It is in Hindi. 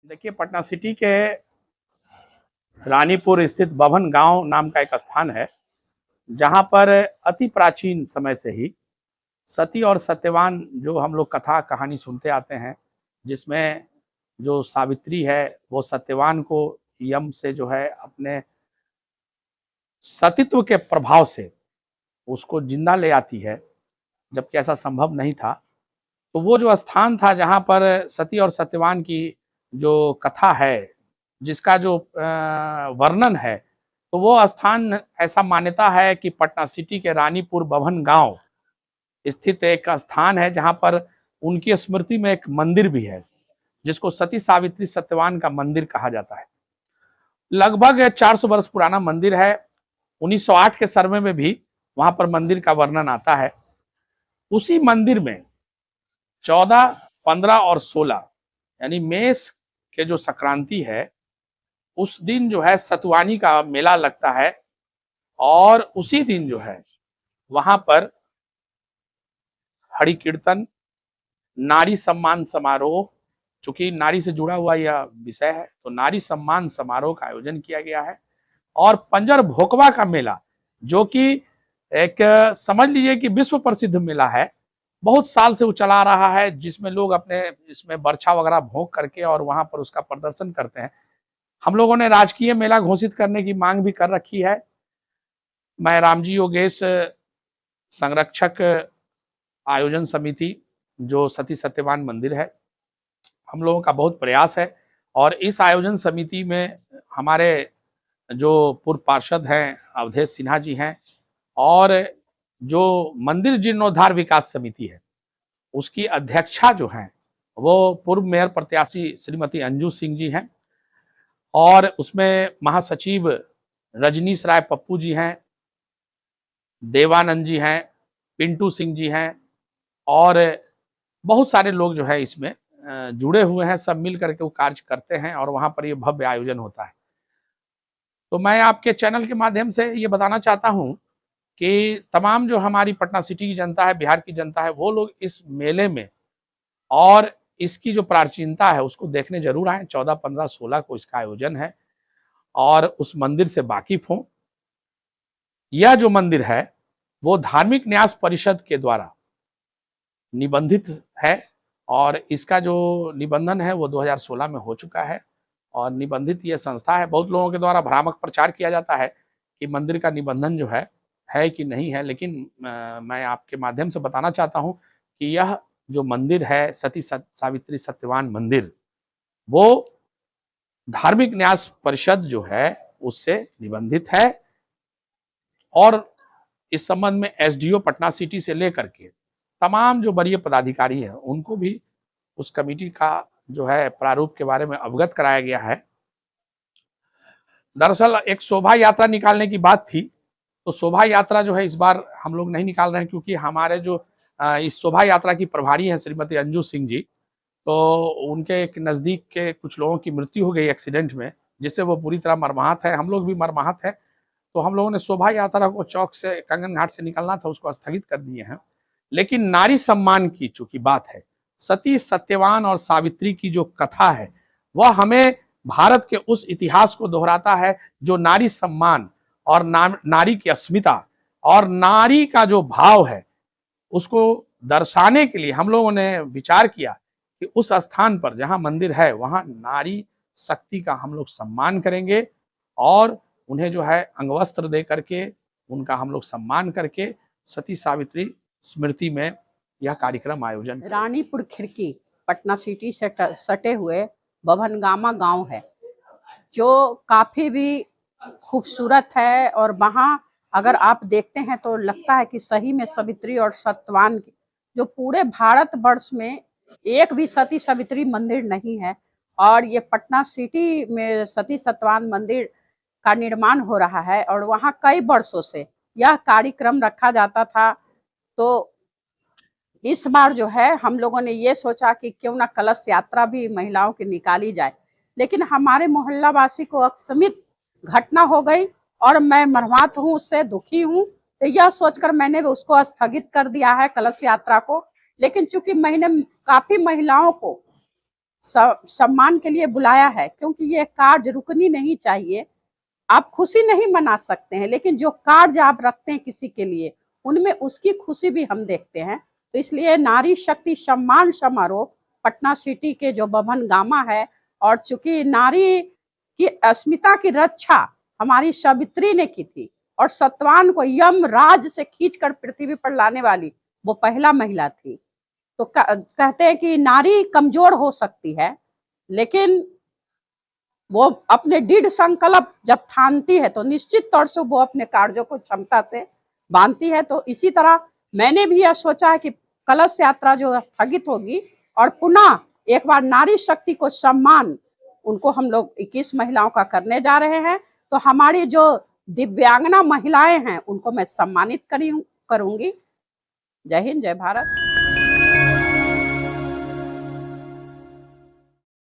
देखिए, पटना सिटी के रानीपुर स्थित बभन गांव नाम का एक स्थान है, जहां पर अति प्राचीन समय से ही सती और सत्यवान जो हम लोग कथा कहानी सुनते आते हैं, जिसमें जो सावित्री है वो सत्यवान को यम से जो है अपने सतीत्व के प्रभाव से उसको जिंदा ले आती है, जबकि ऐसा संभव नहीं था। तो वो जो स्थान था जहाँ पर सती और सत्यवान की जो कथा है, जिसका जो वर्णन है, तो वो स्थान ऐसा मान्यता है कि पटना सिटी के रानीपुर बभन गांव स्थित एक स्थान है, जहाँ पर उनकी स्मृति में एक मंदिर भी है, जिसको सती सावित्री सत्यवान का मंदिर कहा जाता है। लगभग 400 वर्ष पुराना मंदिर है। 1908 के सर्वे में भी वहां पर मंदिर का वर्णन आता है। उसी मंदिर में 14, 15 और 16 यानी मेष के जो संक्रांति है, उस दिन जो है सतुवानी का मेला लगता है, और उसी दिन जो है वहां पर हरि कीर्तन, नारी सम्मान समारोह, चूंकि नारी से जुड़ा हुआ यह विषय है तो नारी सम्मान समारोह का आयोजन किया गया है। और पंजर भोकवा का मेला, जो कि एक समझ लीजिए कि विश्व प्रसिद्ध मेला है, बहुत साल से वो चला रहा है, जिसमें लोग अपने इसमें बर्छा वगैरह भोंक करके और वहां पर उसका प्रदर्शन करते हैं। हम लोगों ने राजकीय मेला घोषित करने की मांग भी कर रखी है। मैं रामजी योगेश संरक्षक आयोजन समिति, जो सती सत्यवान मंदिर है, हम लोगों का बहुत प्रयास है, और इस आयोजन समिति में हमारे जो पूर्व पार्षद हैं अवधेश सिन्हा जी हैं, और जो मंदिर जीर्णोद्धार विकास समिति है उसकी अध्यक्षा जो हैं वो पूर्व मेयर प्रत्याशी श्रीमती अंजू सिंह जी हैं, और उसमें महासचिव रजनीश राय पप्पू जी हैं, देवानंद जी हैं, पिंटू सिंह जी हैं, और बहुत सारे लोग जो है इसमें जुड़े हुए हैं। सब मिल करके वो कार्य करते हैं और वहां पर ये भव्य आयोजन होता है। तो मैं आपके चैनल के माध्यम से ये बताना चाहता हूं कि तमाम जो हमारी पटना सिटी की जनता है, बिहार की जनता है, वो लोग इस मेले में और इसकी जो प्राचीनता है उसको देखने जरूर आए। 14, 15, 16 को इसका आयोजन है, और उस मंदिर से वाकिफ हों। यह जो मंदिर है वो धार्मिक न्यास परिषद के द्वारा निबंधित है, और इसका जो निबंधन है वो 2016 में हो चुका है, और निबंधित ये संस्था है। बहुत लोगों के द्वारा भ्रामक प्रचार किया जाता है कि मंदिर का निबंधन जो है कि नहीं है, लेकिन मैं आपके माध्यम से बताना चाहता हूं कि यह जो मंदिर है सती सावित्री सत्यवान मंदिर, वो धार्मिक न्यास परिषद जो है उससे निबंधित है, और इस संबंध में एसडीओ पटना सिटी से लेकर के तमाम जो वरीय पदाधिकारी हैं उनको भी उस कमेटी का जो है प्रारूप के बारे में अवगत कराया गया है। दरअसल एक शोभा यात्रा निकालने की बात थी, तो शोभा यात्रा जो है इस बार हम लोग नहीं निकाल रहे हैं, क्योंकि हमारे जो इस शोभा यात्रा की प्रभारी हैं श्रीमती अंजू सिंह जी, तो उनके एक नज़दीक के कुछ लोगों की मृत्यु हो गई एक्सीडेंट में, जिससे वो पूरी तरह मर्माहत है। हम लोग भी मर्माहत हैं, तो हम लोगों ने शोभा यात्रा को चौक से कंगन घाट से निकलना था, उसको स्थगित कर दिए हैं। लेकिन नारी सम्मान की चूंकि बात है, सती सत्यवान और सावित्री की जो कथा है वह हमें भारत के उस इतिहास को दोहराता है जो नारी सम्मान और नारी की अस्मिता और नारी का जो भाव है उसको दर्शाने के लिए हम लोगों ने विचार किया कि उस स्थान पर जहां मंदिर है वहां नारी शक्ति का हम लोग सम्मान करेंगे, और उन्हें जो है अंगवस्त्र दे करके उनका हम लोग सम्मान करके सती सावित्री स्मृति में यह कार्यक्रम आयोजन। रानीपुर खिड़की पटना सिटी से सटे हुए बभनगामा गांव है, जो काफी भी खूबसूरत है। और वहाँ अगर आप देखते हैं तो लगता है कि सही में सावित्री और सत्यवान की, जो पूरे भारत वर्ष में एक भी सती सावित्री मंदिर नहीं है, और ये पटना सिटी में सती सत्यवान मंदिर का निर्माण हो रहा है, और वहाँ कई वर्षों से यह कार्यक्रम रखा जाता था। तो इस बार जो है हम लोगों ने ये सोचा कि क्यों ना कलश यात्रा भी महिलाओं की निकाली जाए, लेकिन हमारे मोहल्ला वासी को अकस्मित घटना हो गई और मैं मर्माहत हूँ, उससे दुखी हूँ। तो यह सोचकर मैंने उसको स्थगित कर दिया है कलश यात्रा को। लेकिन चूंकि मैंने काफी महिलाओं को सम्मान के लिए बुलाया है, क्योंकि ये कार्य रुकनी नहीं चाहिए। आप खुशी नहीं मना सकते हैं, लेकिन जो कार्य आप रखते हैं किसी के लिए, उनमें उसकी खुशी भी हम देखते हैं। तो इसलिए नारी शक्ति सम्मान समारोह पटना सिटी के जो भवन गामा है, और चूंकि नारी की अस्मिता की रक्षा हमारी सावित्री ने की थी, और सत्यवान को यम राज से खींचकर पृथ्वी पर लाने वाली वो पहला महिला थी। तो कहते हैं कि नारी कमजोर हो सकती है, लेकिन वो अपने दृढ़ संकल्प जब ठानती है तो निश्चित तौर से वो अपने कार्यों को क्षमता से बांधती है। तो इसी तरह मैंने भी यह सोचा है कि कलश यात्रा जो स्थगित होगी, और पुनः एक बार नारी शक्ति को सम्मान उनको हम लोग 21 महिलाओं का करने जा रहे हैं। तो हमारी जो दिव्यांगना महिलाएं हैं उनको मैं सम्मानित करूंगी। जय हिंद, जय भारत।